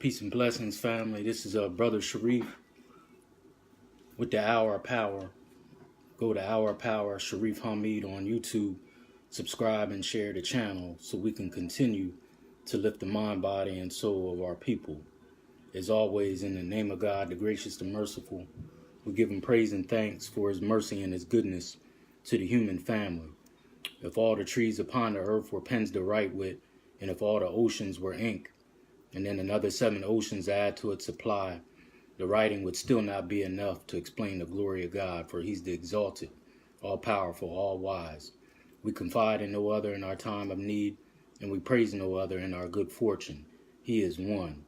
Peace and blessings, family. This is Brother Shareef with the Hour of Power. Go to Hour of Power, Shareef Hamid on YouTube. Subscribe and share the channel so we can continue to lift the mind, body, and soul of our people. As always, in the name of God, the gracious, the merciful, we give him praise and thanks for his mercy and his goodness to the human family. If all the trees upon the earth were pens to write with, and if all the oceans were ink, and then another 7 oceans add to its supply, the writing would still not be enough to explain the glory of God, for he's the exalted, all-powerful, all-wise. We confide in no other in our time of need, and we praise no other in our good fortune. He is one.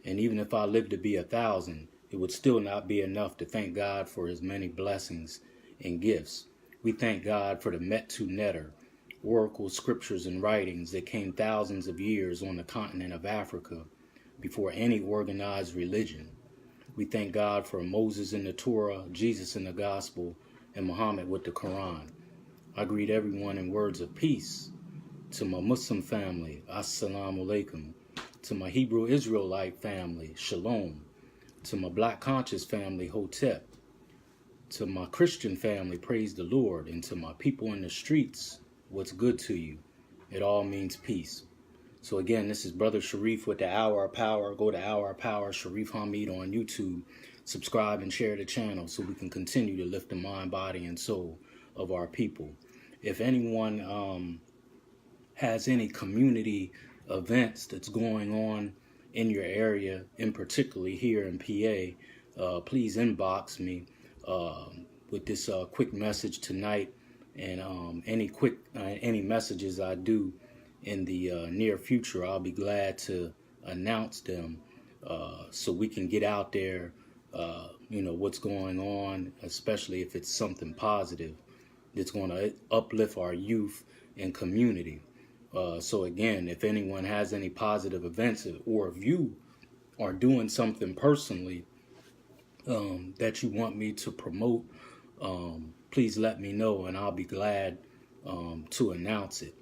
And even if I lived to be 1,000, it would still not be enough to thank God for his many blessings and gifts. We thank God for the Metu Neter, oracle scriptures and writings that came thousands of years on the continent of Africa before any organized religion. We thank God for Moses in the Torah, Jesus in the Gospel, and Muhammad with the Quran. I greet everyone in words of peace. To my Muslim family, Assalamu alaikum. To my Hebrew Israelite family, Shalom. To my Black Conscious family, Hotep. To my Christian family, praise the Lord. And to my people in the streets, what's good to you? It all means peace. So again, this is Brother Shareef with the Hour of Power. Go to Hour of Power, Shareef Hamid on YouTube. Subscribe and share the channel so we can continue to lift the mind, body, and soul of our people. If anyone has any community events that's going on in your area, in particularly here in PA, please inbox me with this quick message tonight. And any messages I do in the near future, I'll be glad to announce them so we can get out there, what's going on, especially if it's something positive that's going to uplift our youth and community. So again, if anyone has any positive events, or if you are doing something personally that you want me to promote, please let me know and I'll be glad to announce it.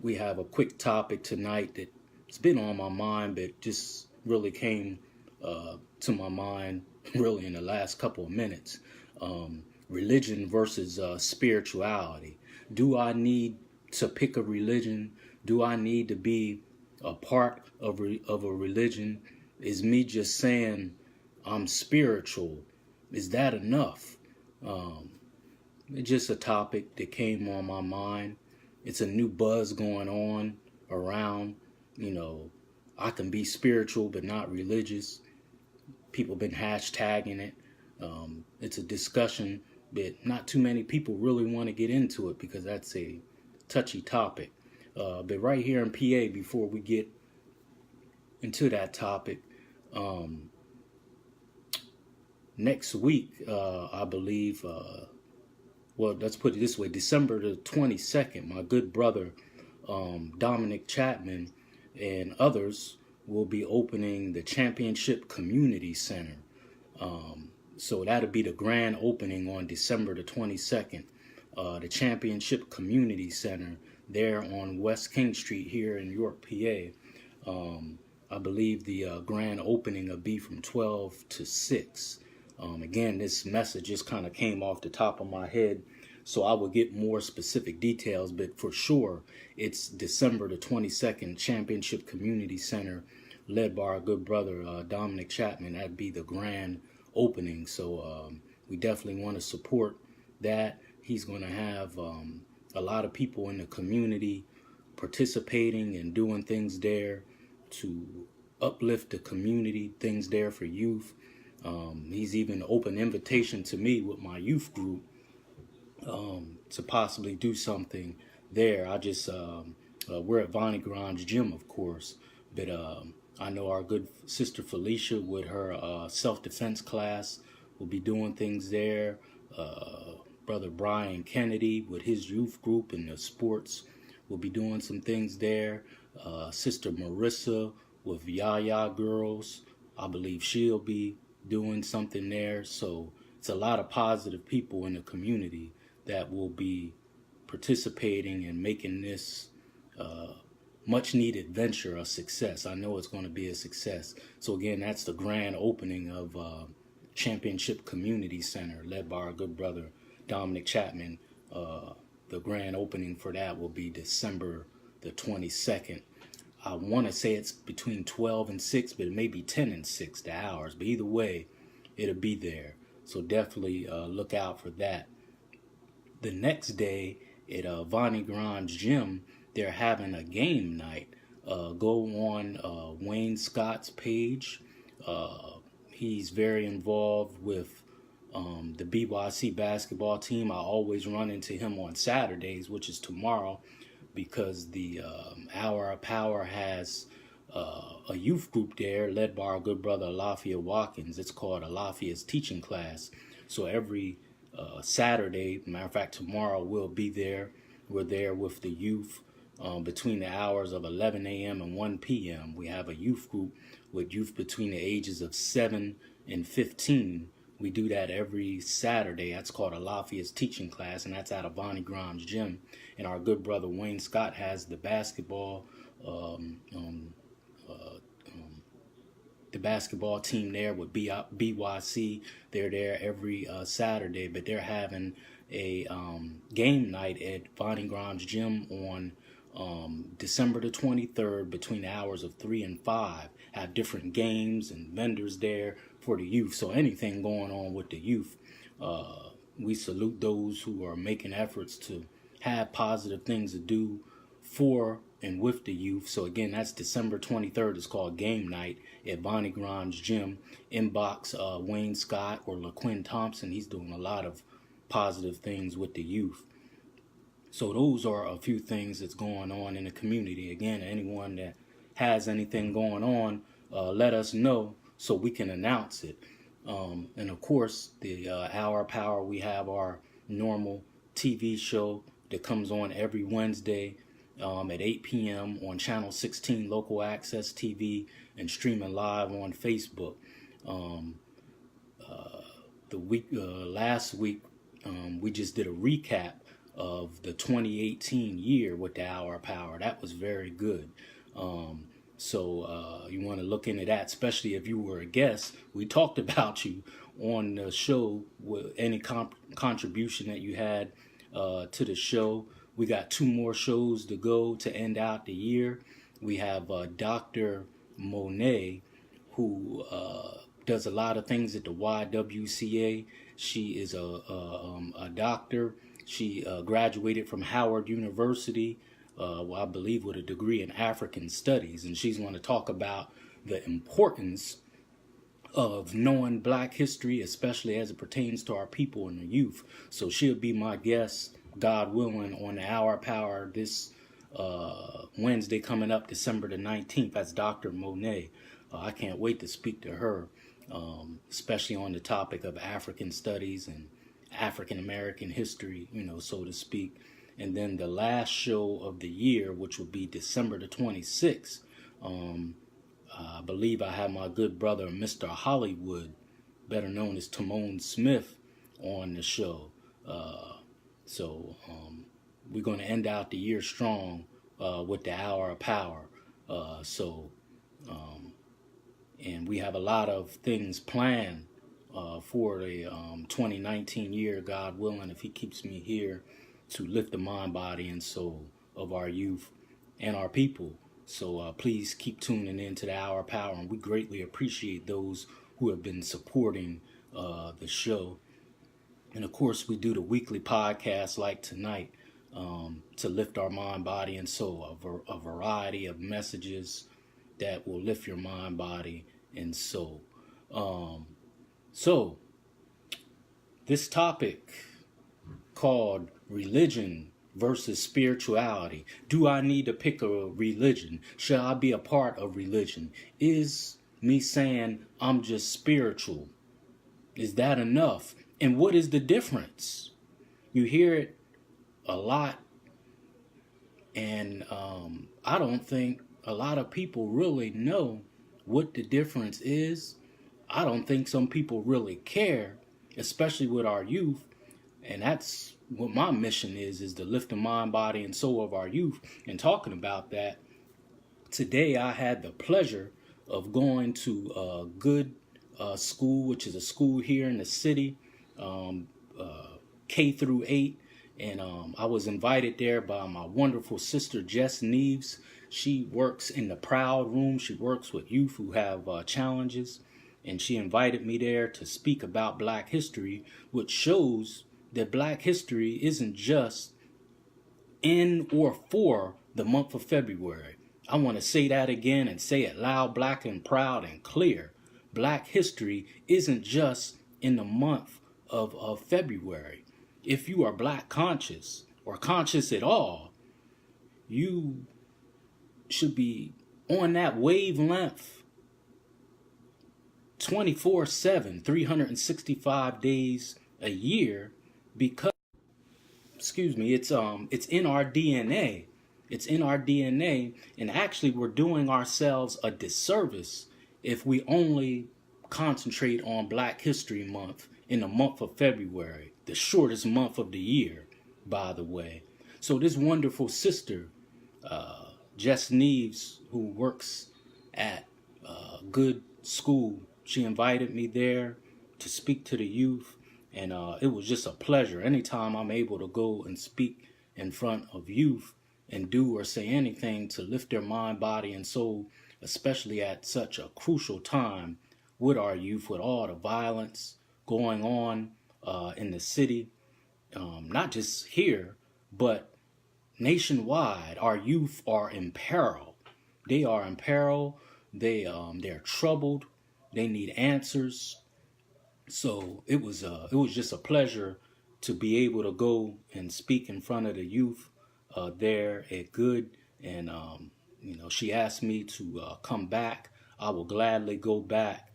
We have a quick topic tonight that's been on my mind, but just really came to my mind really in the last couple of minutes. Religion versus spirituality. Do I need to pick a religion? Do I need to be a part of a religion? Is me just saying I'm spiritual, is that enough? It's just a topic that came on my mind. It's a new buzz going on around, I can be spiritual but not religious. People been hashtagging it. It's a discussion, but not too many people really want to get into it because that's a touchy topic. But right here in PA, before we get into that topic, next week, I believe, let's put it this way, December the 22nd, my good brother, Dominic Chapman and others will be opening the Championship Community Center. So that'll be the grand opening on December the 22nd, the Championship Community Center there on West King Street here in York, PA. I believe the grand opening will be from 12 to 6. Again, this message just kind of came off the top of my head, so I will get more specific details, but for sure, it's December the 22nd, Championship Community Center, led by our good brother, Dominic Chapman. That'd be the grand opening, so we definitely want to support that. He's going to have a lot of people in the community participating and doing things there to uplift the community, things there for youth. He's even open invitation to me with my youth group to possibly do something there. I just, we're at Vonnie Grimes Gym, of course, but I know our good sister Felicia with her self-defense class will be doing things there. Brother Brian Kennedy with his youth group in the sports will be doing some things there. Sister Marissa with Yaya Girls, I believe she'll be doing something there. So it's a lot of positive people in the community that will be participating and making this much needed venture a success. I know it's going to be a success. So again, that's the grand opening of Championship Community Center, led by our good brother Dominic Chapman. The grand opening for that will be December the 22nd. I want to say it's between 12 and 6, but it may be 10 and 6, the hours. But either way, it'll be there. So definitely look out for that. The next day at Vonnie Grimes Gym, they're having a game night. Go on Wayne Scott's page. He's very involved with the BYC basketball team. I always run into him on Saturdays, which is tomorrow, because the Hour of Power has a youth group there led by our good brother Alafia Watkins. It's called Alafia's Teaching Class. So every Saturday, matter of fact, tomorrow we'll be there. We're there with the youth between the hours of 11 a.m. and 1 p.m. We have a youth group with youth between the ages of 7 and 15. We do that every Saturday. That's called Alafia's Teaching Class, and that's out of Vonnie Grimes Gym. And our good brother Wayne Scott has the basketball the basketball team there with BYC. They're there every Saturday, but they're having a game night at Vonnie Grimes Gym on December the 23rd between the hours of 3 and 5. Have different games and vendors there for the youth. So anything going on with the youth, we salute those who are making efforts to have positive things to do for and with the youth. So again, that's December 23rd. It's called Game Night at Vonnie Grimes Gym. Inbox Wayne Scott or LaQuinn Thompson. He's doing a lot of positive things with the youth. So those are a few things that's going on in the community. Again, anyone that has anything going on, let us know so we can announce it. And of course, the Hour of Power, we have our normal TV show that comes on every Wednesday at 8 p.m. on Channel 16 Local Access TV and streaming live on Facebook. Last week, we just did a recap of the 2018 year with the Hour of Power. That was very good. So you want to look into that, especially if you were a guest. We talked about you on the show with any contribution that you had to the show. We got 2 more shows to go to end out the year. We have Dr. Monet, who does a lot of things at the YWCA. She is a doctor. She graduated from Howard University, I believe with a degree in African Studies. And she's going to talk about the importance of knowing Black history, especially as it pertains to our people and the youth. So she'll be my guest, God willing, on the Hour of Power this Wednesday coming up, December the 19th. That's Dr. Monet. I can't wait to speak to her, especially on the topic of African studies and African American history, so to speak. And then the last show of the year, which will be December the 26th, I believe I have my good brother, Mr. Hollywood, better known as Timon Smith, on the show. So we're going to end out the year strong with the Hour of Power. And we have a lot of things planned for the 2019 year, God willing, if he keeps me here, to lift the mind, body, and soul of our youth and our people. So please keep tuning in to the Hour of Power, and we greatly appreciate those who have been supporting the show. And of course, we do the weekly podcast like tonight to lift our mind, body, and soul. A variety of messages that will lift your mind, body, and soul. So this topic called religion versus spirituality. Do I need to pick a religion? Should I be a part of religion? Is me saying I'm just spiritual, is that enough? And what is the difference? You hear it a lot, and I don't think a lot of people really know what the difference is. I don't think some people really care, especially with our youth. And that's what my mission is to lift the mind, body, and soul of our youth. And talking about that, Today I had the pleasure of going to a good school, which is a school here in the city, um, K through 8. And I was invited there by my wonderful sister, Jess Neves. She works in the Proud Room. She works with youth who have challenges. And she invited me there to speak about Black history, which shows that Black history isn't just in or for the month of February. I want to say that again and say it loud, black and proud and clear. Black history isn't just in the month of February. If you are Black conscious or conscious at all, you should be on that wavelength 24/7, 365 days a year, because it's in our DNA. It's in our DNA, and actually we're doing ourselves a disservice if we only concentrate on Black History Month in the month of February, the shortest month of the year, by the way. So this wonderful sister, Jess Neves, who works at a good school, she invited me there to speak to the youth, and it was just a pleasure. Anytime I'm able to go and speak in front of youth and do or say anything to lift their mind, body, and soul, especially at such a crucial time with our youth, with all the violence going on in the city, not just here, but nationwide. Our youth are in peril. They are in peril. They're troubled. They need answers. So it was just a pleasure to be able to go and speak in front of the youth there at Good. And she asked me to come back. I will gladly go back.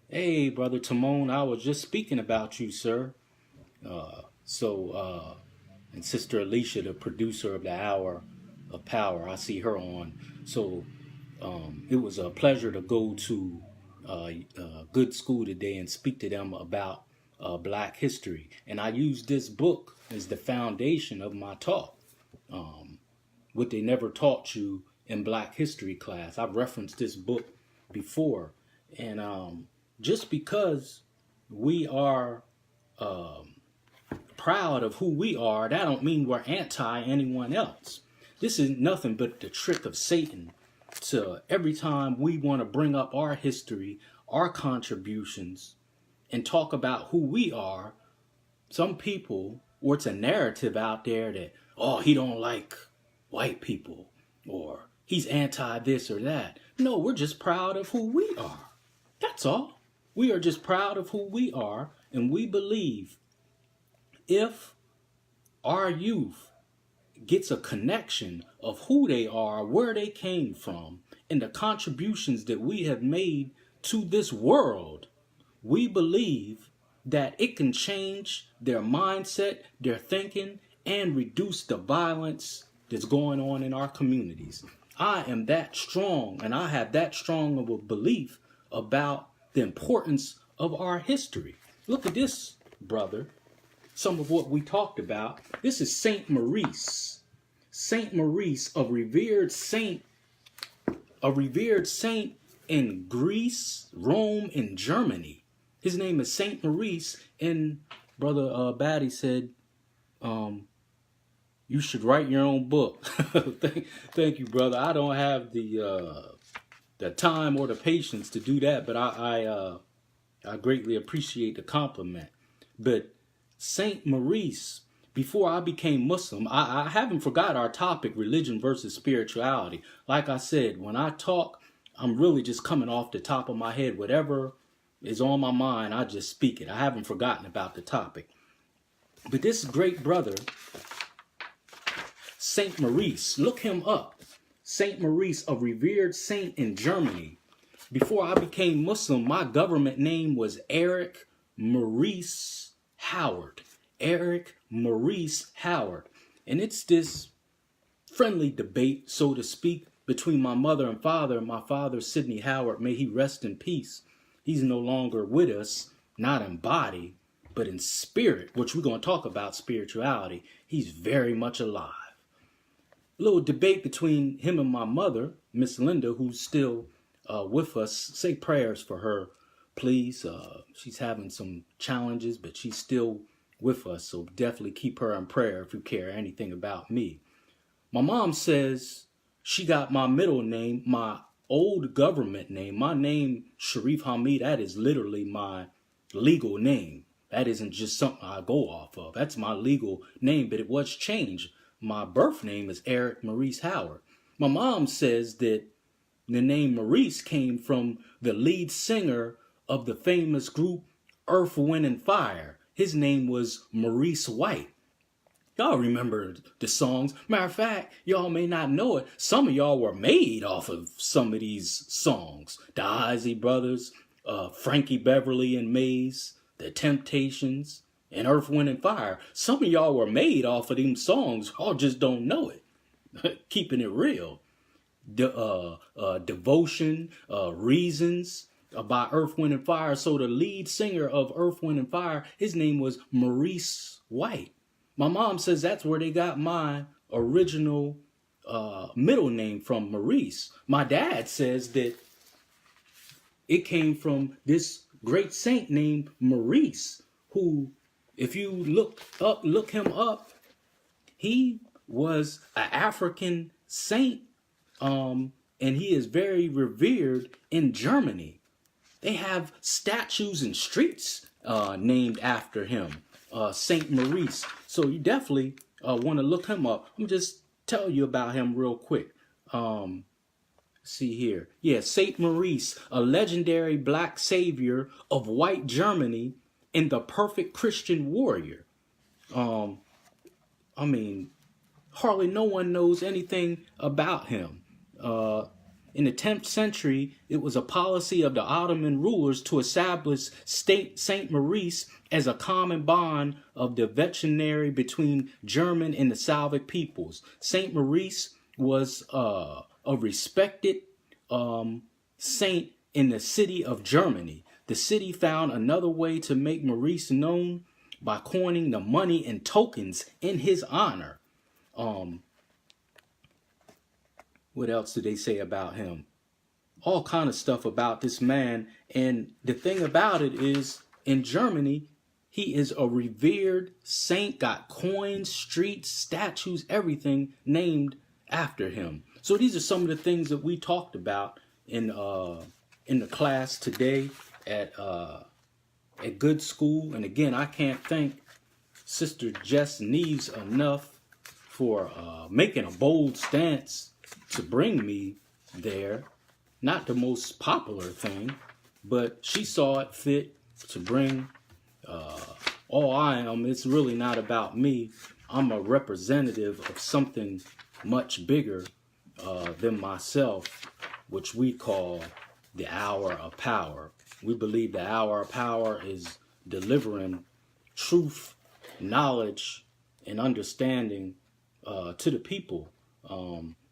Hey, Brother Timon, I was just speaking about you, sir. And Sister Alicia, the producer of the Hour of Power, I see her on. So it was a pleasure to go to Good School today and speak to them about Black history. And I used this book as the foundation of my talk. What they never taught you in Black history class. I've referenced this book before. And just because we are proud of who we are, that don't mean we're anti anyone else. This is nothing but the trick of Satan. So every time we want to bring up our history, our contributions, and talk about who we are, some people, or it's a narrative out there that, oh, he don't like white people, or he's anti this or that. No, we're just proud of who we are. That's all. We are just proud of who we are, and we believe if our youth gets a connection of who they are, where they came from, and the contributions that we have made to this world, we believe that it can change their mindset, their thinking, and reduce the violence that's going on in our communities. I am that strong, and I have that strong of a belief about the importance of our history. Look at this, brother. Some of what we talked about. This is Saint Maurice. Saint Maurice, a revered saint in Greece, Rome, and Germany. His name is Saint Maurice, and Brother Batty said, you should write your own book. Thank you, brother. I don't have the time or the patience to do that, but I greatly appreciate the compliment. But Saint Maurice, before I became Muslim, I haven't forgot our topic, religion versus spirituality. Like I said, when I talk, I'm really just coming off the top of my head. Whatever is on my mind, I just speak it. I haven't forgotten about the topic. But this great brother, Saint Maurice, look him up. Saint Maurice, a revered saint in Germany. Before I became Muslim, my government name was Eric Maurice Howard. Eric Maurice Howard. And it's this friendly debate, so to speak, between my mother and father. My father, Sidney Howard, may he rest in peace. He's no longer with us, not in body, but in spirit, which we're going to talk about spirituality. He's very much alive. little debate between him and my mother, Miss Linda, who's still with us. Say prayers for her, please. She's having some challenges, but she's still with us. So definitely keep her in prayer if you care anything about me. My mom says she got my middle name, my old government name. My name, Shareef Hamid, that is literally my legal name. That isn't just something I go off of. That's my legal name, but it was changed. My birth name is Eric Maurice Howard. My mom says that the name Maurice came from the lead singer of the famous group Earth, Wind, and Fire. His name was Maurice White. Y'all remember the songs. Matter of fact, y'all may not know it. Some of y'all were made off of some of these songs. The Isley Brothers, Frankie Beverly and Maze, The Temptations, and Earth, Wind, and Fire. Some of y'all were made off of them songs. Y'all just don't know it. Keeping it real. Devotion, Reasons by Earth, Wind, and Fire. So the lead singer of Earth, Wind, and Fire, his name was Maurice White. My mom says that's where they got my original middle name from, Maurice. My dad says that it came from this great saint named Maurice, who, if you look him up, he was an African saint, and he is very revered in Germany. They have statues and streets named after him. Saint Maurice. So you definitely want to look him up. I'm just tell you about him real quick. See here. Yeah, Saint Maurice, a legendary black savior of white Germany and the perfect Christian warrior. I mean, hardly no one knows anything about him. In the 10th century, it was a policy of the Ottoman rulers to establish Saint Maurice as a common bond of the veterinary between German and the Slavic peoples. Saint Maurice was a respected saint in the city of Germany. The city found another way to make Maurice known by coining the money and tokens in his honor. What else did they say about him? All kind of stuff about this man. And the thing about it is, in Germany, he is a revered saint, got coins, streets, statues, everything named after him. So these are some of the things that we talked about in the class today at Good School. And again, I can't thank Sister Jess Neves enough for making a bold stance to bring me there. Not the most popular thing, but she saw it fit to bring all I am. It's really not about me. I'm a representative of something much bigger than myself, which we call the hour of power. We believe the hour of power is delivering truth, knowledge, and understanding to the people.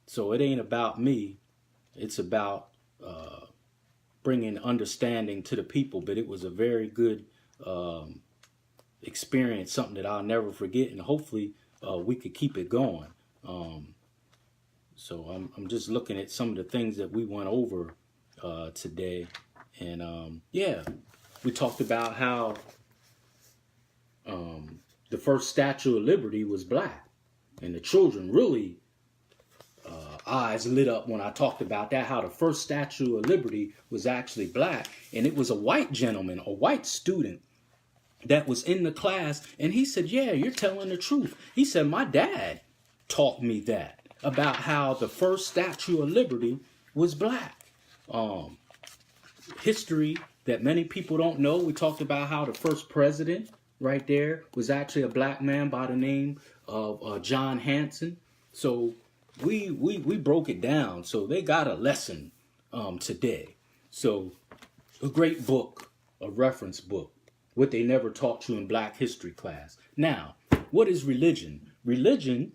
So it ain't about me. It's about bringing understanding to the people. But it was a very good experience, something that I'll never forget, and hopefully we could keep it going. So I'm just looking at some of the things that we went over today, and yeah, we talked about how the first Statue of Liberty was black, and the children really eyes lit up when I talked about that, how the first Statue of Liberty was actually black, and it was a white gentleman, a white student that was in the class, and he said, yeah, you're telling the truth. He said, my dad taught me that, about how the first Statue of Liberty was black. History that many people don't know. We talked about how the first president right there was actually a black man by the name of John Hanson. So we broke it down. So they got a lesson today. So a great book, a reference book, what they never taught you in black history class. Now, what is religion? Religion,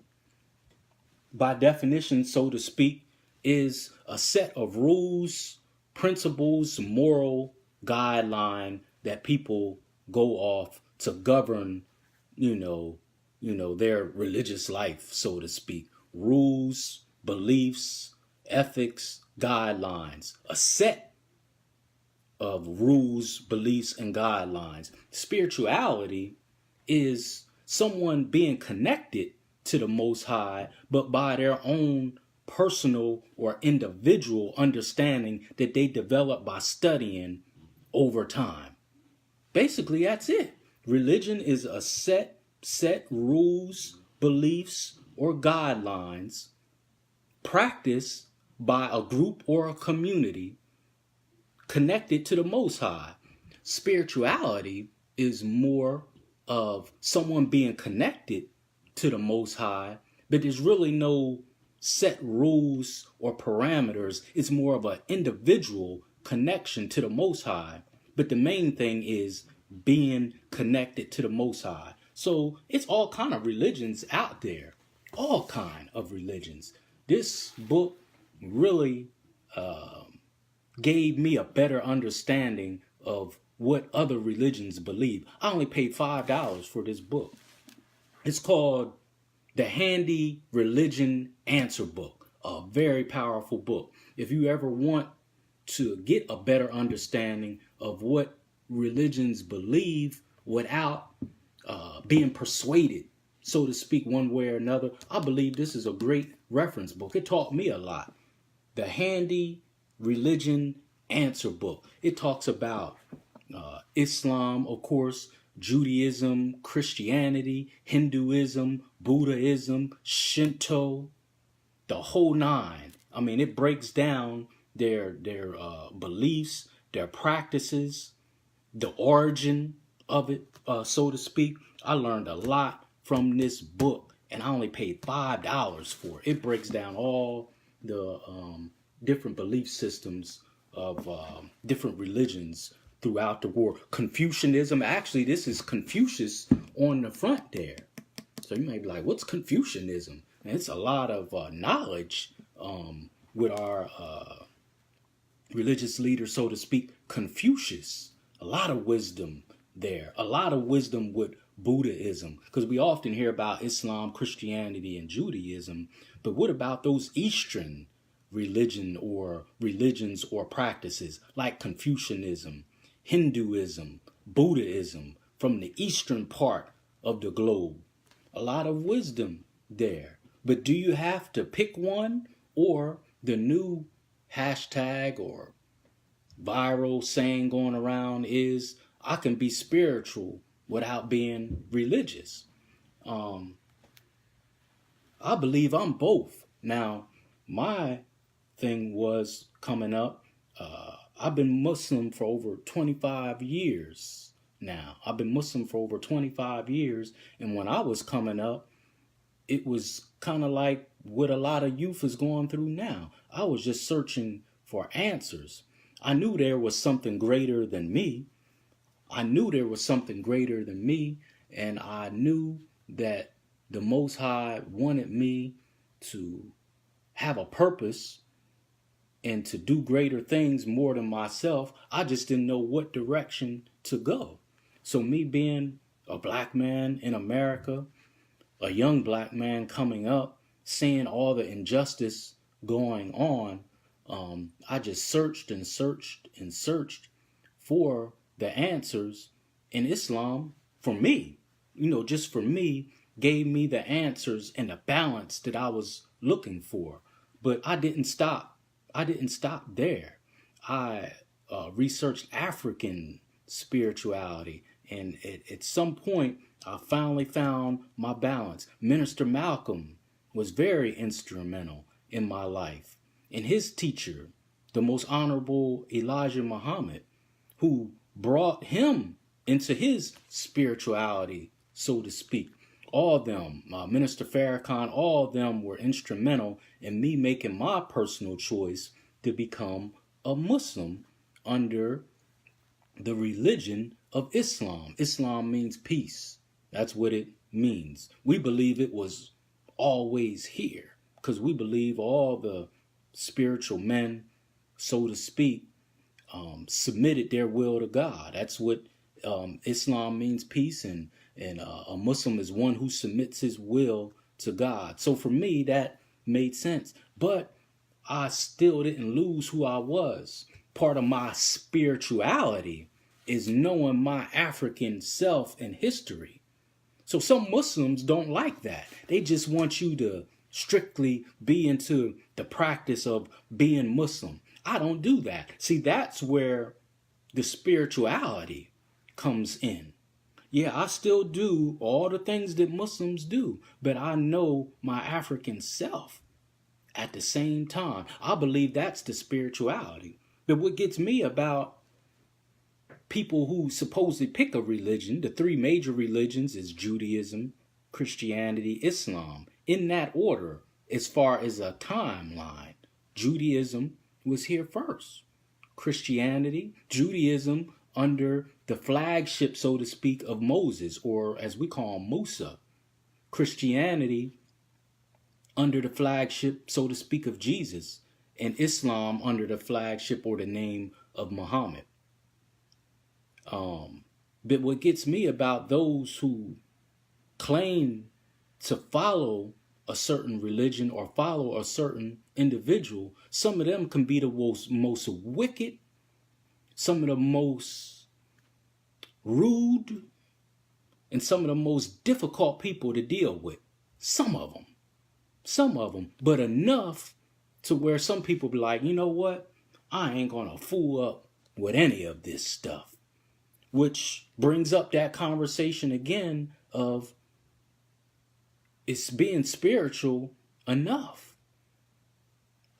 by definition, so to speak, is a set of rules, principles, moral guideline that people go off to govern, their religious life, so to speak. rules, beliefs, ethics, guidelines. A set of rules, beliefs, and guidelines. Spirituality is someone being connected to the Most High, but by their own personal or individual understanding that they develop by studying over time. Basically, that's it. Religion is a set rules, beliefs, or guidelines practiced by a group or a community connected to the Most High. Spirituality is more of someone being connected to the Most High, but there's really no set rules or parameters. It's more of an individual connection to the Most High. But the main thing is being connected to the Most High. So it's all kind of religions out there, all kind of religions. This book really gave me a better understanding of what other religions believe. I only paid $5 for this book. It's called The Handy Religion Answer Book, a very powerful book. If you ever want to get a better understanding of what religions believe without being persuaded, so to speak, one way or another, I believe this is a great reference book. It taught me a lot. The Handy Religion Answer Book. It talks about Islam, of course, Judaism, Christianity, Hinduism, Buddhism, Shinto, the whole nine. I mean, it breaks down their beliefs, their practices, the origin of it, so to speak. I learned a lot from this book, and I only paid $5 for it. It breaks down all the different belief systems of different religions throughout the world. Confucianism, actually, this is Confucius on the front there. So you might be like, what's Confucianism? And it's a lot of knowledge with our religious leader, so to speak, Confucius. A lot of wisdom there. A lot of wisdom with Buddhism. Because we often hear about Islam, Christianity, and Judaism. But what about those Eastern religions or practices like Confucianism, Hinduism, Buddhism from the eastern part of the globe? A lot of wisdom there. But do you have to pick one, or the new hashtag or viral saying going around is, I can be spiritual without being religious? I believe I'm both. Now, my thing was coming up, I've been Muslim for over 25 years now. I've been Muslim for over 25 years. And when I was coming up, it was kind of like what a lot of youth is going through now. I was just searching for answers. I knew there was something greater than me. And I knew that the Most High wanted me to have a purpose and to do greater things more than myself. I just didn't know what direction to go. So me being a black man in America, a young black man coming up, seeing all the injustice going on, I just searched and searched and searched for the answers. In Islam, for me, just for me, gave me the answers and the balance that I was looking for. But I didn't stop there. I researched African spirituality, and at some point, I finally found my balance. Minister Malcolm was very instrumental in my life. And his teacher, the Most Honorable Elijah Muhammad, who brought him into his spirituality, so to speak. All of them, Minister Farrakhan, all of them were instrumental in me making my personal choice to become a Muslim under the religion of Islam. Islam means peace. That's what it means. We believe it was always here because we believe all the spiritual men, so to speak, submitted their will to God. That's what Islam means, peace, and a Muslim is one who submits his will to God. So for me, that made sense. But I still didn't lose who I was. Part of my spirituality is knowing my African self and history. So some Muslims don't like that. They just want you to strictly be into the practice of being Muslim. I don't do that. See, that's where the spirituality comes in. Yeah, I still do all the things that Muslims do, but I know my African self at the same time. I believe that's the spirituality. But what gets me about people who supposedly pick a religion, the three major religions is Judaism, Christianity, Islam, in that order as far as a timeline. Judaism was here first. Christianity, Judaism under the flagship, so to speak, of Moses, or as we call him, Musa. Christianity under the flagship, so to speak, of Jesus, and Islam under the flagship or the name of Muhammad. But what gets me about those who claim to follow a certain religion or follow a certain individual, some of them can be the most wicked, some of the most rude, and some of the most difficult people to deal with. Some of them, but enough to where some people be like, you know what? I ain't gonna fool up with any of this stuff. Which brings up that conversation again of, it's being spiritual enough.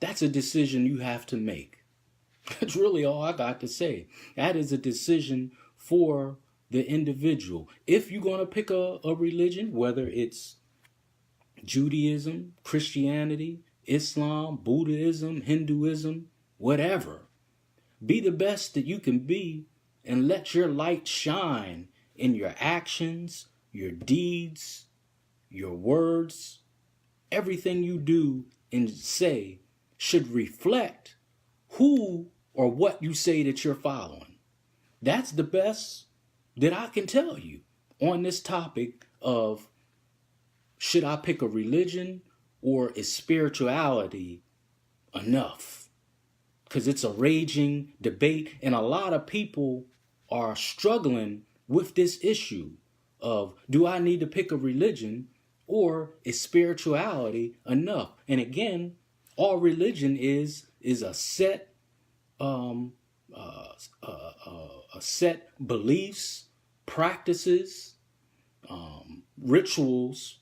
That's a decision you have to make. That's really all I got to say. That is a decision for the individual. If you're going to pick a religion, whether it's Judaism, Christianity, Islam, Buddhism, Hinduism, whatever, be the best that you can be and let your light shine in your actions, your deeds, your words. Everything you do and say should reflect who or what you say that you're following. That's the best that I can tell you on this topic of, should I pick a religion or is spirituality enough? Because it's a raging debate, and a lot of people are struggling with this issue of, do I need to pick a religion or is spirituality enough? And again, all religion is a set set beliefs, practices, rituals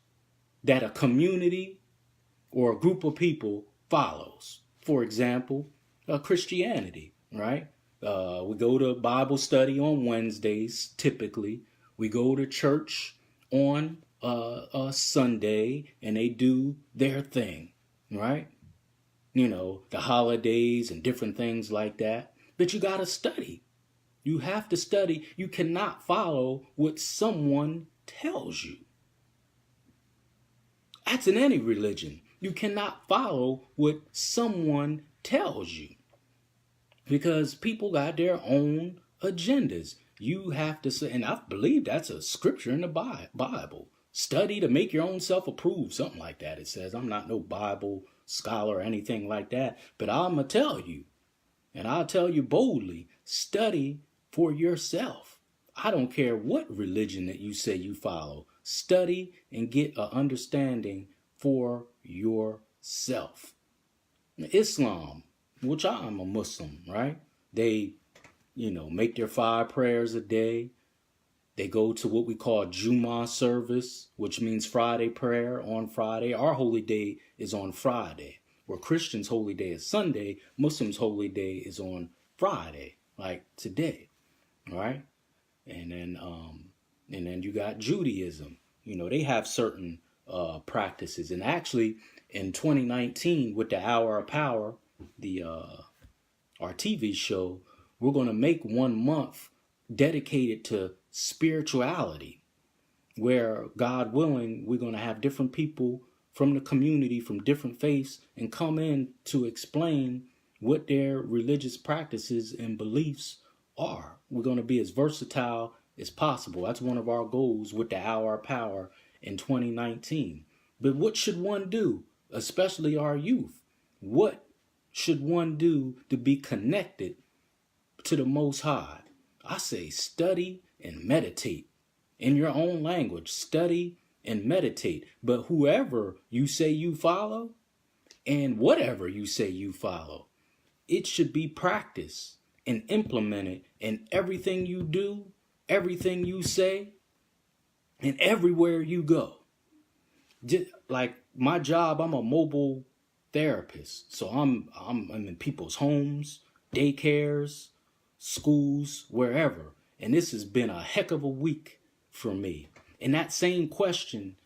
that a community or a group of people follows. For example, Christianity, right? We go to Bible study on Wednesdays, typically. We go to church on a Sunday, and they do their thing, right? You know, the holidays and different things like that. But you got to study. You have to study. You cannot follow what someone tells you. That's in any religion. You cannot follow what someone tells you, because people got their own agendas. You have to say, and I believe that's a scripture in the Bible. Study to make your own self approved, something like that. It says, I'm not no Bible scholar or anything like that, but I'm going to tell you, and I'll tell you boldly, study for yourself. I don't care what religion that you say you follow. Study and get an understanding for yourself. Islam, which I'm a Muslim, right? They, make their 5 prayers a day. They go to what we call Jummah service, which means Friday prayer on Friday. Our holy day is on Friday. Where Christians' holy day is Sunday, Muslims' holy day is on Friday, like today, right? And then you got Judaism. They have certain practices. And actually, in 2019, with the Hour of Power, our TV show, we're going to make 1 month dedicated to spirituality, where, God willing, we're going to have different people from the community, from different faiths, and come in to explain what their religious practices and beliefs are. We're going to be as versatile as possible. That's one of our goals with the Hour of Power in 2019. But what should one do? especially our youth. What should one do to be connected to the Most High? I say study and meditate. In your own language, study and meditate. But whoever you say you follow and whatever you say you follow, it should be practiced and implemented in everything you do, everything you say, and everywhere you go. Just like my job, I'm a mobile therapist. So I'm in people's homes, daycares, schools, wherever. And this has been a heck of a week for me. And that same question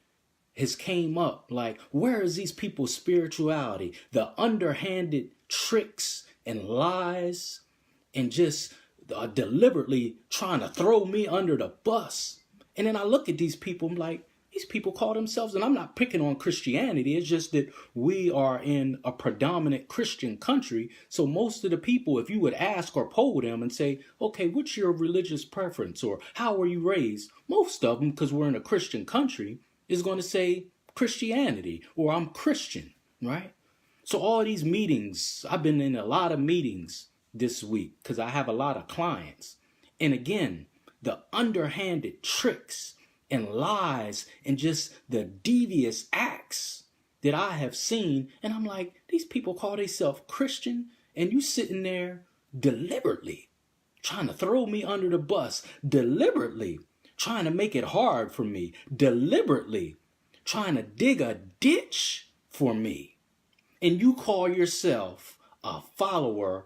has came up, like, where is these people's spirituality? The underhanded tricks and lies and just deliberately trying to throw me under the bus. And then I look at these people, I'm like, these people call themselves, and I'm not picking on Christianity, it's just that we are in a predominant Christian country. So most of the people, if you would ask or poll them and say, okay, what's your religious preference or how were you raised? Most of them, because we're in a Christian country, is going to say Christianity or I'm Christian, right? So all these meetings, I've been in a lot of meetings this week because I have a lot of clients. And again, the underhanded tricks and lies and just the devious acts that I have seen. And I'm like, these people call themselves Christian and you sitting there deliberately trying to throw me under the bus, deliberately trying to make it hard for me, deliberately trying to dig a ditch for me. And you call yourself a follower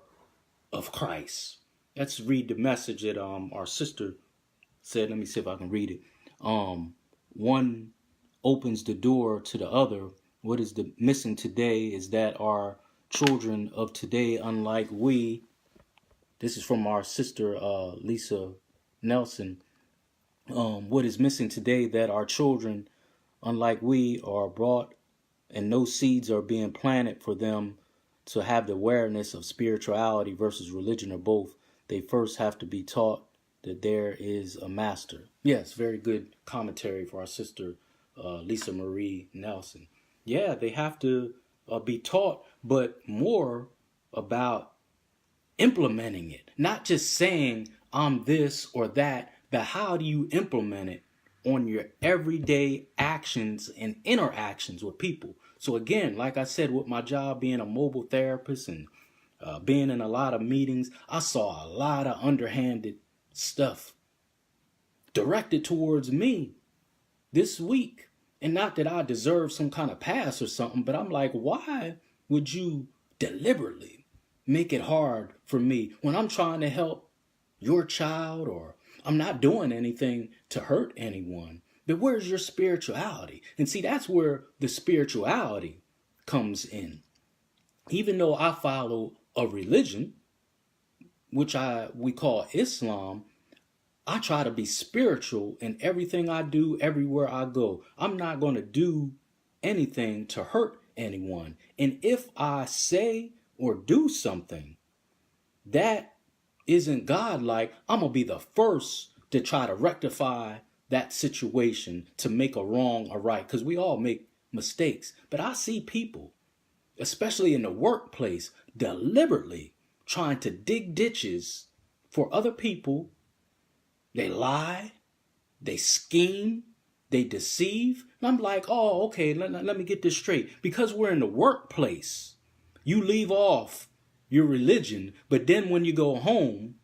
of Christ. Let's read the message that our sister said. Let me see if I can read it. One opens the door to the other. What is the missing today is that our children of today, unlike we, this is from our sister Lisa Nelson. What is missing today that our children, unlike we, are brought and no seeds are being planted for them to have the awareness of spirituality versus religion or both. They first have to be taught that there is a master. Yes, very good commentary for our sister Lisa Marie Nelson. Yeah, they have to be taught, but more about implementing it. Not just saying I'm this or that, but how do you implement it on your everyday actions and interactions with people? So again, like I said, with my job being a mobile therapist and being in a lot of meetings, I saw a lot of underhanded stuff directed towards me this week. And not that I deserve some kind of pass or something, but I'm like, why would you deliberately make it hard for me when I'm trying to help your child, or I'm not doing anything to hurt anyone? But where's your spirituality? And see, that's where the spirituality comes in. Even though I follow a religion, which we call Islam, I try to be spiritual in everything I do, everywhere I go. I'm not going to do anything to hurt anyone. And if I say or do something that isn't godlike, I'm going to be the first to try to rectify that situation, to make a wrong a right, because we all make mistakes. But I see people, especially in the workplace, deliberately trying to dig ditches for other people. They lie, they scheme, they deceive. And I'm like, oh, okay, let me get this straight. Because we're in the workplace, you leave off your religion, but then when you go home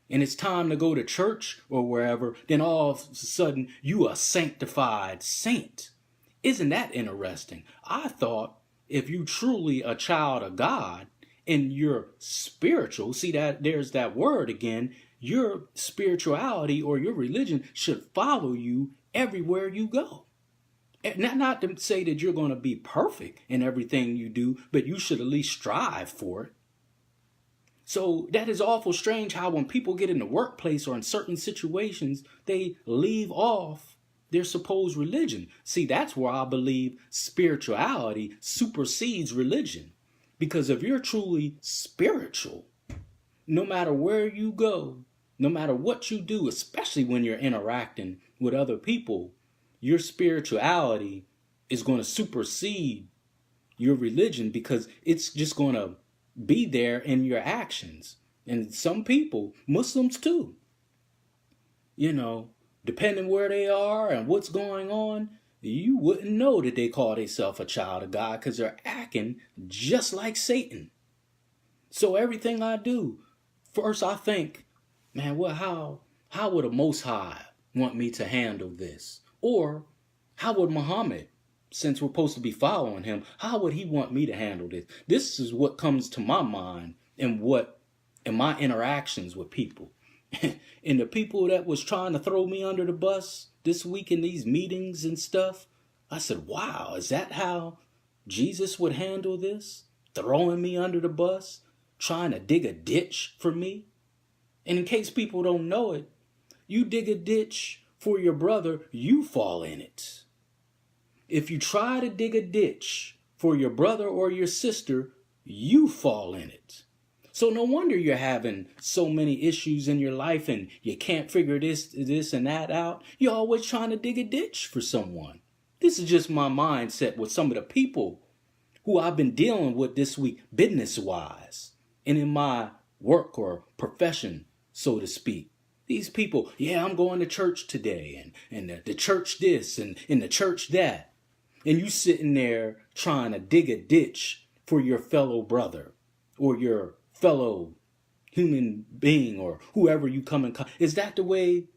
and it's time to go to church or wherever, then all of a sudden you a sanctified saint. Isn't that interesting? I thought if you truly a child of God and you're spiritual, see that there's that word again, your spirituality or your religion should follow you everywhere you go. Not to say that you're going to be perfect in everything you do, but you should at least strive for it. So that is awful strange how when people get in the workplace or in certain situations, they leave off their supposed religion. See, that's where I believe spirituality supersedes religion. Because if you're truly spiritual, no matter where you go, no matter what you do, especially when you're interacting with other people, your spirituality is going to supersede your religion, because it's just going to be there in your actions. And some people, Muslims too, you know, depending where they are and what's going on, you wouldn't know that they call themselves a child of God because they're acting just like Satan. So everything I do, first I think, man, well, how would a Most High want me to handle this? Or how would Muhammad, since we're supposed to be following him, how would he want me to handle this? This is what comes to my mind and what in my interactions with people. And the people that was trying to throw me under the bus this week in these meetings and stuff, I said, wow, is that how Jesus would handle this? Throwing me under the bus? Trying to dig a ditch for me? And in case people don't know it, you dig a ditch for your brother, you fall in it. If you try to dig a ditch for your brother or your sister, you fall in it. So no wonder you're having so many issues in your life and you can't figure this and that out. You're always trying to dig a ditch for someone. This is just my mindset with some of the people who I've been dealing with this week, business-wise, and in my work or profession, so to speak. These people, yeah, I'm going to church today, and the church this, and the church that. And you sitting there trying to dig a ditch for your fellow brother or your fellow human being or whoever you come in contact. Is that the way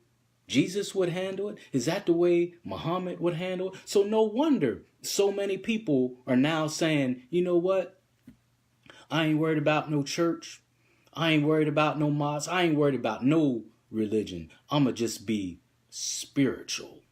Jesus would handle it? Is that the way Muhammad would handle it? So no wonder so many people are now saying, you know what? I ain't worried about no church. I ain't worried about no mosque. I ain't worried about no religion. I'ma just be spiritual.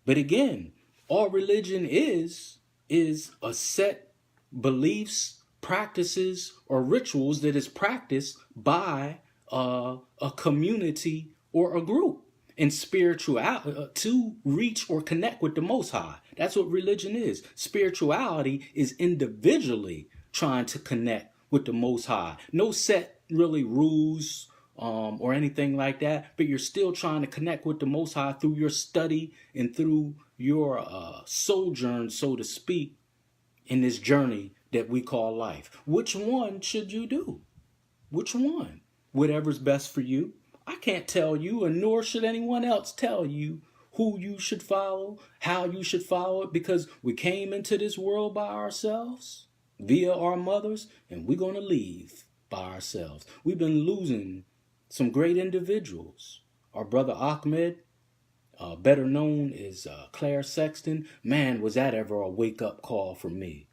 But again, all religion is a set beliefs, practices, or rituals that is practiced by a community or a group in spirituality to reach or connect with the Most High. That's what religion is. Spirituality is individually trying to connect with the Most High. No set really rules or anything like that, but you're still trying to connect with the Most High through your study and through your sojourn, so to speak, in this journey that we call life. Which one should you do? Which one? Whatever's best for you. I can't tell you, and nor should anyone else tell you who you should follow, how you should follow it, because we came into this world by ourselves, via our mothers, and we're going to leave by ourselves. We've been losing some great individuals. Our brother Ahmed, better known as Claire Sexton, man, was that ever a wake-up call for me.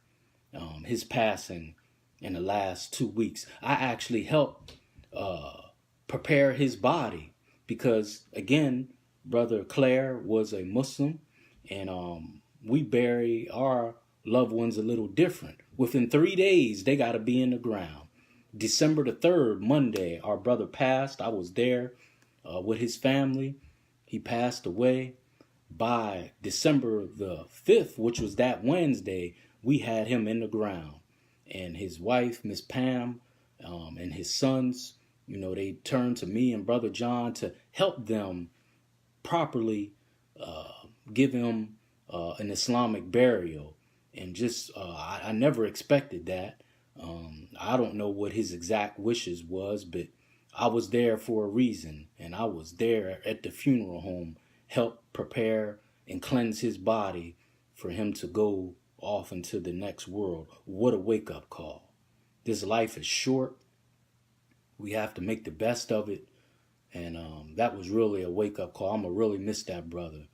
His passing in the last 2 weeks. I actually helped prepare his body because, again, Brother Claire was a Muslim, and we bury our loved ones a little different. Within 3 days, they got to be in the ground. December the 3rd, Monday, our brother passed. I was there with his family. He passed away. By December the 5th, which was that Wednesday, we had him in the ground. And his wife, Miss Pam, and his sons, you know, they turned to me and Brother John to help them properly give him an Islamic burial. And just, I never expected that. I don't know what his exact wishes was, but I was there for a reason. And I was there at the funeral home, help prepare and cleanse his body for him to go off into the next world. What a wake-up call. This life is short. We have to make the best of it. And that was really a wake-up call. I'm going to really miss that brother.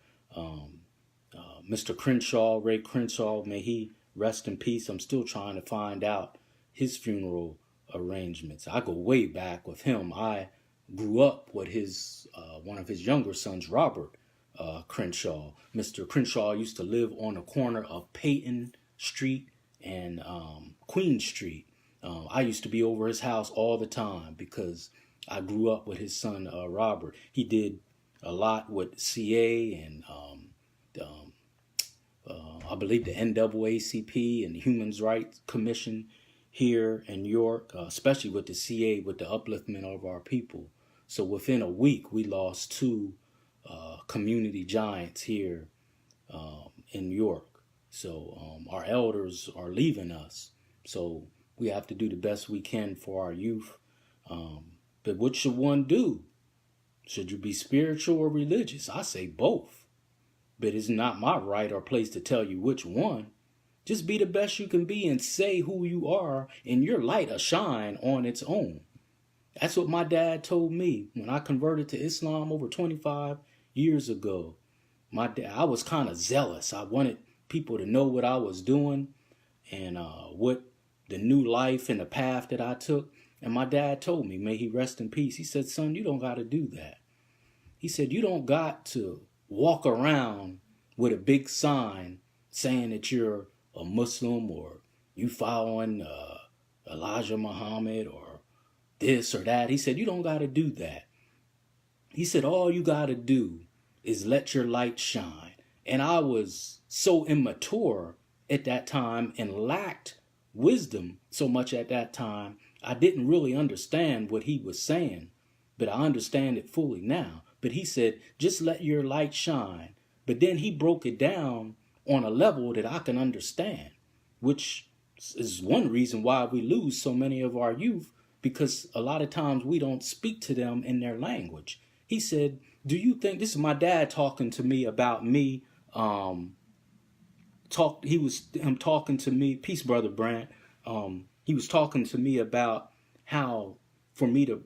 Mr. Crenshaw, Ray Crenshaw, may he rest in peace. I'm still trying to find out his funeral arrangements. I go way back with him. I grew up with his one of his younger sons, Robert Crenshaw. Mr. Crenshaw used to live on the corner of Peyton Street and Queen Street. I used to be over his house all the time because I grew up with his son, Robert. He did a lot with CA and I believe the NAACP and the Human Rights Commission here in York, especially with the CA, with the upliftment of our people. So within a week, we lost two community giants here in York. So our elders are leaving us. So we have to do the best we can for our youth. But what should one do? Should you be spiritual or religious? I say both. But it's not my right or place to tell you which one. Just be the best you can be and say who you are, and your light will shine on its own. That's what my dad told me when I converted to Islam over 25 years ago. I was kind of zealous. I wanted people to know what I was doing and what the new life and the path that I took. And my dad told me, may he rest in peace. He said, son, you don't got to do that. He said, you don't got to walk around with a big sign saying that you're a Muslim or you following Elijah Muhammad or this or that. He said, you don't got to do that. He said, all you got to do is let your light shine. And I was so immature at that time and lacked wisdom so much at that time, I didn't really understand what he was saying, but I understand it fully now. But he said, just let your light shine. But then he broke it down on a level that I can understand, which is one reason why we lose so many of our youth, because a lot of times we don't speak to them in their language. He said, do you think, this is my dad talking to me about me, he was talking to me, peace brother Brant, he was talking to me about how, for me to,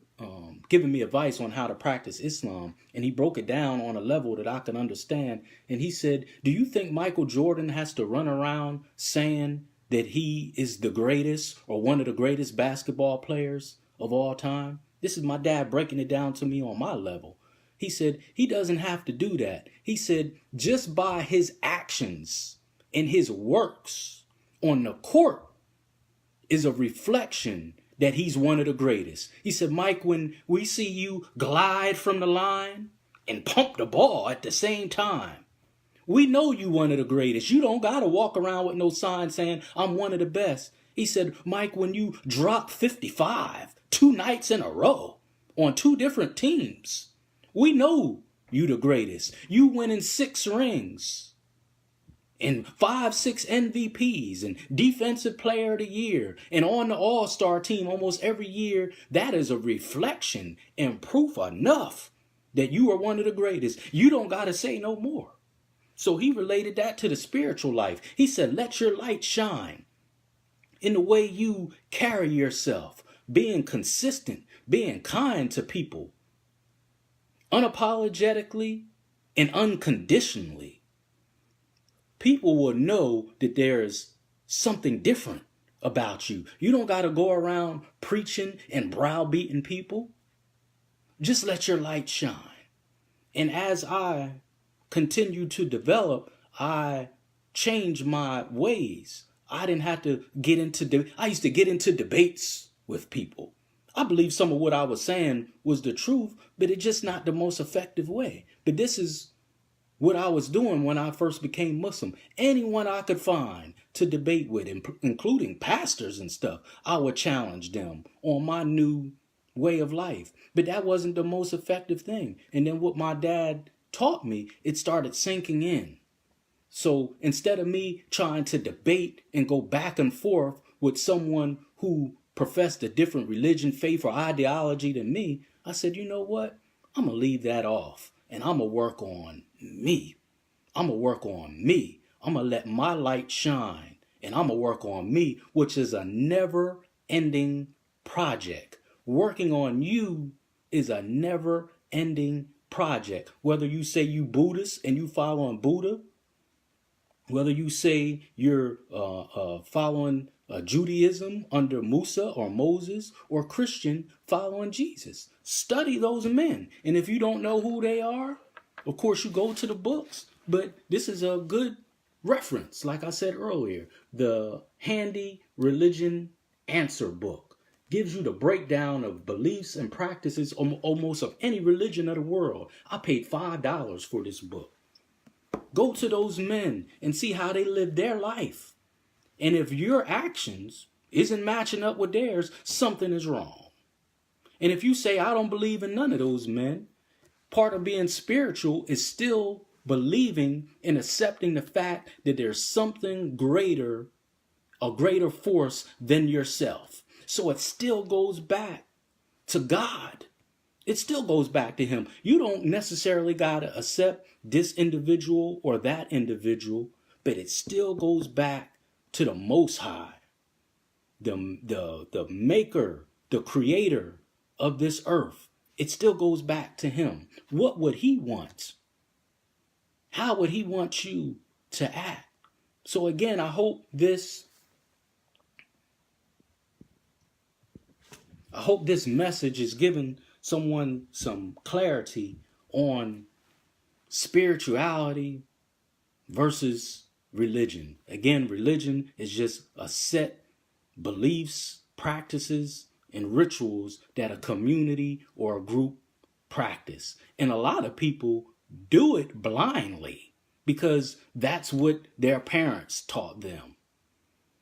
giving me advice on how to practice Islam, and he broke it down on a level that I can understand, and he said, do you think Michael Jordan has to run around saying that he is the greatest or one of the greatest basketball players of all time? This is my dad breaking it down to me on my level. He said he doesn't have to do that. He said just by his actions and his works on the court is a reflection that he's one of the greatest. He said, Mike, when we see you glide from the line and pump the ball at the same time, we know you one of the greatest. You don't got to walk around with no sign saying I'm one of the best. He said, Mike, when you drop 55 2 nights in a row on 2 different teams, we know you the greatest. You winning 6 rings and 5, 6 MVPs and defensive player of the year and on the all-star team almost every year. That is a reflection and proof enough that you are one of the greatest. You don't got to say no more. So he related that to the spiritual life. He said, let your light shine in the way you carry yourself, being consistent, being kind to people, unapologetically and unconditionally. People will know that there's something different about you. You don't got to go around preaching and browbeating people. Just let your light shine. And as I continue to develop, I changed my ways. I didn't have to get into, I used to get into debates with people. I believe some of what I was saying was the truth, but it's just not the most effective way. But this is what I was doing when I first became Muslim. Anyone I could find to debate with, including pastors and stuff, I would challenge them on my new way of life. But that wasn't the most effective thing. And then what my dad taught me, it started sinking in. So instead of me trying to debate and go back and forth with someone who professed a different religion, faith, or ideology than me, I said, you know what? I'm going to leave that off and I'm going to work on me. I'm going to work on me. I'm going to let my light shine and I'm going to work on me, which is a never-ending project. Working on you is a never-ending project. Whether you say you Buddhist and you following Buddha, whether you say you're following Judaism under Musa or Moses, or Christian following Jesus. Study those men. And if you don't know who they are, of course you go to the books. But this is a good reference. Like I said earlier, the Handy Religion Answer book gives you the breakdown of beliefs and practices almost of any religion of the world. I paid $5 for this book. Go to those men and see how they live their life. And if your actions isn't matching up with theirs, something is wrong. And if you say, I don't believe in none of those men, part of being spiritual is still believing and accepting the fact that there's something greater, a greater force than yourself. So it still goes back to God. It still goes back to him. You don't necessarily got to accept this individual or that individual, but it still goes back to the Most High, the maker, the creator of this earth. It still goes back to him. What would he want? How would he want you to act? So again, I hope this message is giving someone some clarity on spirituality versus religion. Again, religion is just a set beliefs, practices, and rituals that a community or a group practice. And a lot of people do it blindly because that's what their parents taught them.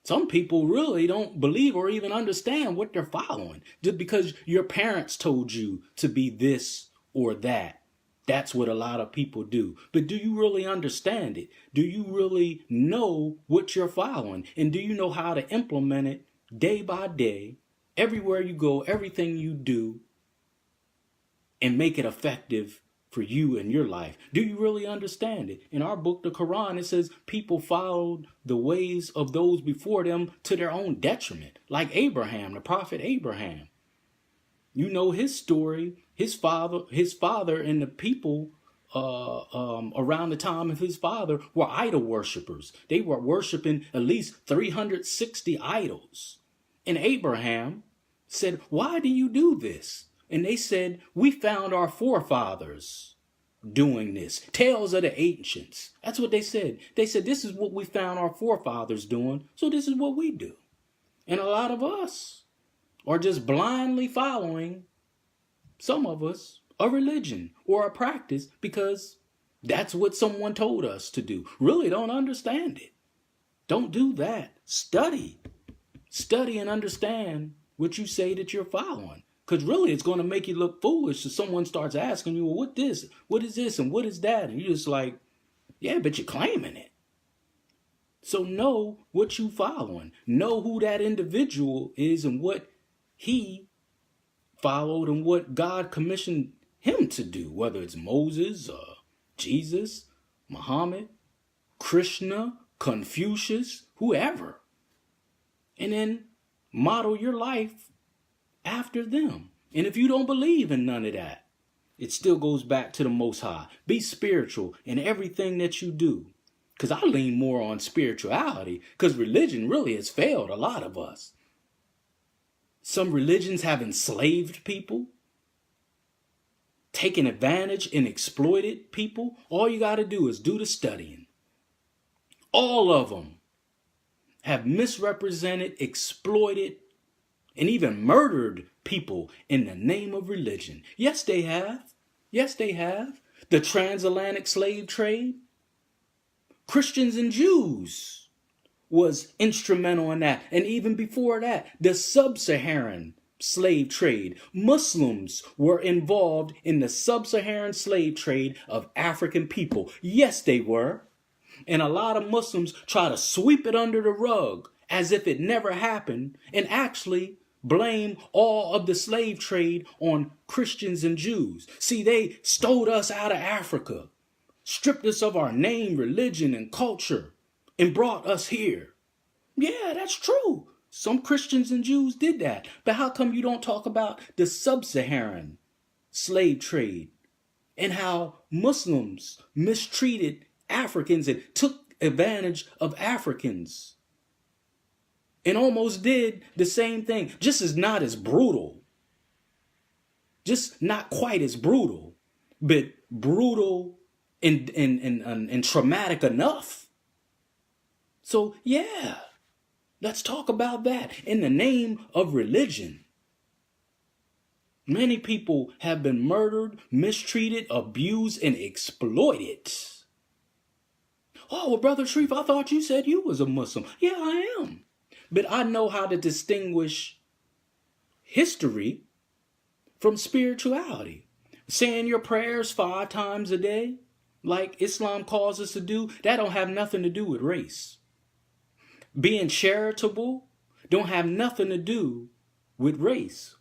Some people really don't believe or even understand what they're following just because your parents told you to be this or that. That's what a lot of people do. But do you really understand it? Do you really know what you're following? And do you know how to implement it day by day, everywhere you go, everything you do, and make it effective for you and your life? Do you really understand it? In our book, the Quran, it says people followed the ways of those before them to their own detriment. Like Abraham, the prophet Abraham. You know his story. His father and the people around the time of his father were idol worshipers. They were worshiping at least 360 idols. And Abraham said, "Why do you do this?" And they said, "We found our forefathers doing this. Tales of the ancients." That's what they said. They said, "This is what we found our forefathers doing, so this is what we do." And a lot of us are just blindly following, some of us, a religion or a practice because that's what someone told us to do. Really don't understand it. Don't do that. Study. Study and understand what you say that you're following. Because really, it's going to make you look foolish if someone starts asking you, well, what is this, and what is that? And you're just like, yeah, but you're claiming it. So know what you're following. Know who that individual is and what he followed and what God commissioned him to do, whether it's Moses, Jesus, Muhammad, Krishna, Confucius, whoever. And then model your life after them. And if you don't believe in none of that, it still goes back to the Most High. Be spiritual in everything that you do. Because I lean more on spirituality because religion really has failed a lot of us. Some religions have enslaved people, taken advantage and exploited people. All you got to do is do the studying. All of them have misrepresented, exploited, and even murdered people in the name of religion. Yes, they have. Yes, they have. The transatlantic slave trade. Christians and Jews was instrumental in that. And even before that, the sub-Saharan slave trade. Muslims were involved in the sub-Saharan slave trade of African people. Yes, they were. And a lot of Muslims try to sweep it under the rug as if it never happened and actually blame all of the slave trade on Christians and Jews. See, they stole us out of Africa, stripped us of our name, religion, and culture, and brought us here. Yeah, that's true. Some Christians and Jews did that. But how come you don't talk about the sub-Saharan slave trade and how Muslims mistreated Africans and took advantage of Africans and almost did the same thing? Just as not as brutal. Just not quite as brutal, but brutal and traumatic enough. So yeah, let's talk about that. In the name of religion, many people have been murdered, mistreated, abused, and exploited. Oh, well, Brother Shareef, I thought you said you was a Muslim. Yeah, I am. But I know how to distinguish history from spirituality. Saying your prayers 5 times a day, like Islam calls us to do, that don't have nothing to do with race. Being charitable don't have nothing to do with race.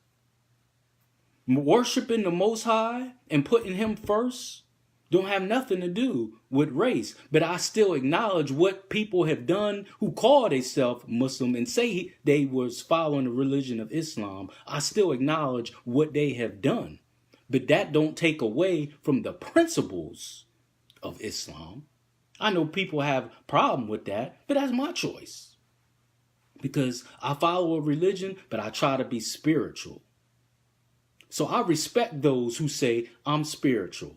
Worshiping the Most High and putting Him first don't have nothing to do with race. But I still acknowledge what people have done who call themselves Muslim and say they was following the religion of Islam. I still acknowledge what they have done. But that don't take away from the principles of Islam. I know people have a problem with that, but that's my choice. Because I follow a religion, but I try to be spiritual. So I respect those who say I'm spiritual.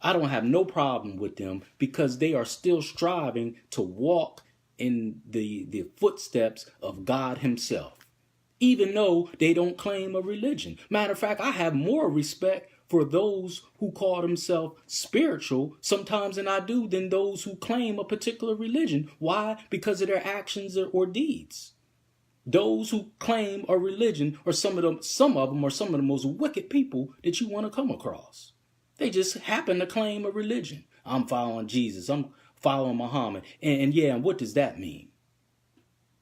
I don't have no problem with them because they are still striving to walk in the footsteps of God Himself, even though they don't claim a religion. Matter of fact, I have more respect for those who call themselves spiritual sometimes than I do than those who claim a particular religion. Why? Because of their actions or deeds. Those who claim a religion are some of them are some of the most wicked people that you want to come across. They just happen to claim a religion. I'm following Jesus. I'm following Muhammad. And what does that mean?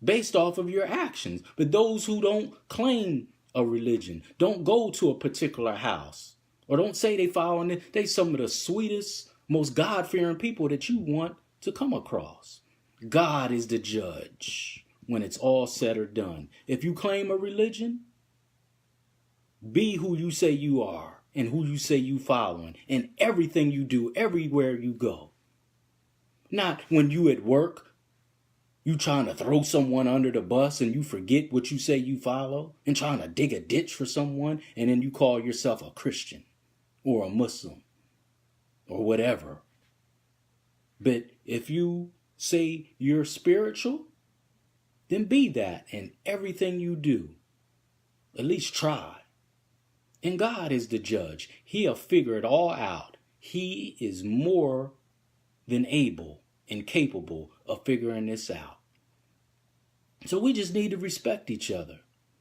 Based off of your actions. But those who don't claim a religion, don't go to a particular house, or don't say they following it, they some of the sweetest, most God-fearing people that you want to come across. God is the judge when it's all said or done. If you claim a religion, be who you say you are and who you say you following in everything you do, everywhere you go. Not when you at work, you trying to throw someone under the bus and you forget what you say you follow and trying to dig a ditch for someone and then you call yourself a Christian or a Muslim or whatever. But if you say you're spiritual, then be that in everything you do. At least try. And God is the judge. He'll figure it all out. He is more than able and capable of figuring this out. So we just need to respect each other.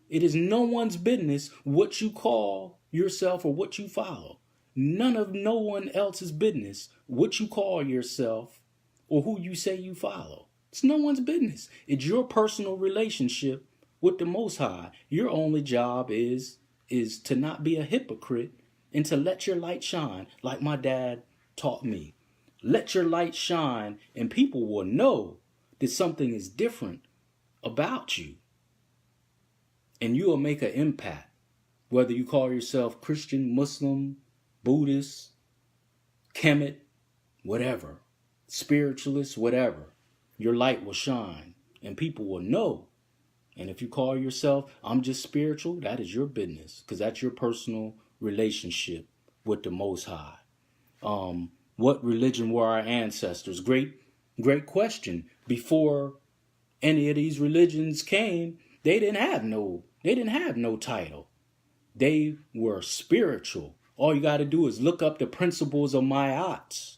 It is no one's business what you call yourself or what you follow. None of no one else's business what you call yourself or who you say you follow. It's no one's business. It's your personal relationship with the Most High. Your only job is to not be a hypocrite and to let your light shine, like my dad taught me. Let your light shine and people will know that something is different about you. And you will make an impact, whether you call yourself Christian, Muslim, Buddhist, Kemet, whatever, spiritualist, whatever. Your light will shine and people will know. And if you call yourself, I'm just spiritual, that is your business because that's your personal relationship with the Most High. What religion were our ancestors? Great question. Before any of these religions came, they didn't have no title. They were spiritual. All you got to do is look up the principles of Ma'at.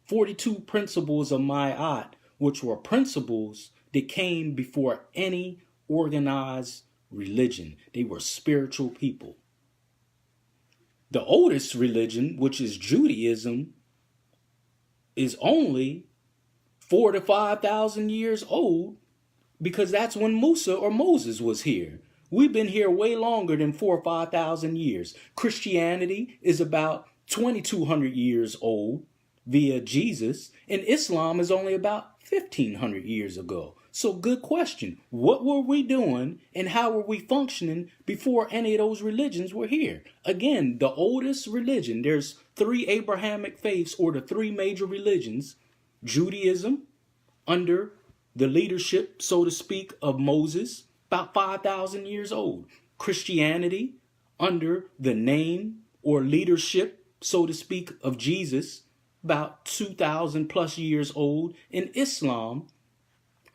42 principles of Ma'at, which were principles that came before any organized religion. They were spiritual people. The oldest religion, which is Judaism, is only 4,000 to 5,000 years old because that's when Musa or Moses was here. We've been here way longer than 4,000 or 5,000 years. Christianity is about 2,200 years old via Jesus, and Islam is only about 1,500 years ago. So good question. What were we doing and how were we functioning before any of those religions were here? Again, the oldest religion, there's 3 Abrahamic faiths or the 3 major religions. Judaism, under the leadership, so to speak, of Moses, about 5,000 years old. Christianity, under the name or leadership, so to speak, of Jesus, about 2,000 plus years old. And Islam,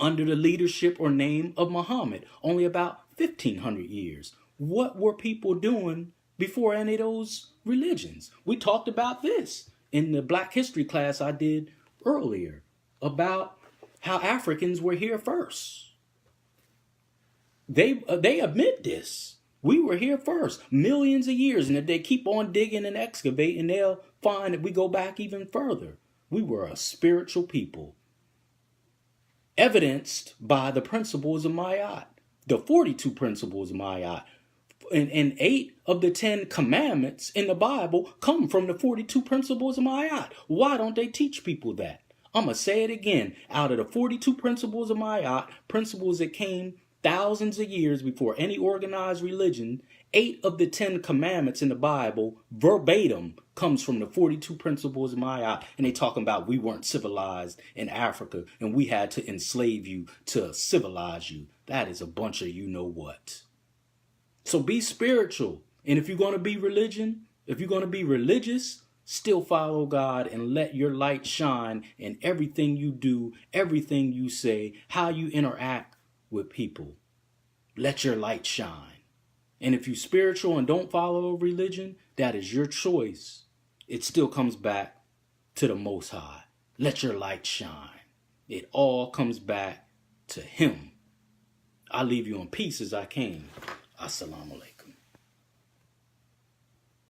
under the leadership or name of Muhammad, only about 1,500 years. What were people doing before any of those religions? We talked about this in the Black History class I did earlier about how Africans were here first. They admit this. We were here first, millions of years, and if they keep on digging and excavating, they'll find that we go back even further. We were a spiritual people, evidenced by the principles of Ma'at, the 42 principles of Ma'at. And 8 of the 10 commandments in the Bible come from the 42 principles of Ma'at. Why don't they teach people that? I'm going to say it again. Out of the 42 principles of Ma'at, principles that came thousands of years before any organized religion, 8 of the 10 commandments in the Bible verbatim comes from the 42 principles of Ma'at. And they talking about we weren't civilized in Africa and we had to enslave you to civilize you. That is a bunch of you know what. So be spiritual. And if you're going to be religious, still follow God and let your light shine in everything you do, everything you say, how you interact with people. Let your light shine. And if you're spiritual and don't follow religion, that is your choice. It still comes back to the Most High. Let your light shine. It all comes back to Him. I leave you in peace as I came. Assalamu alaikum.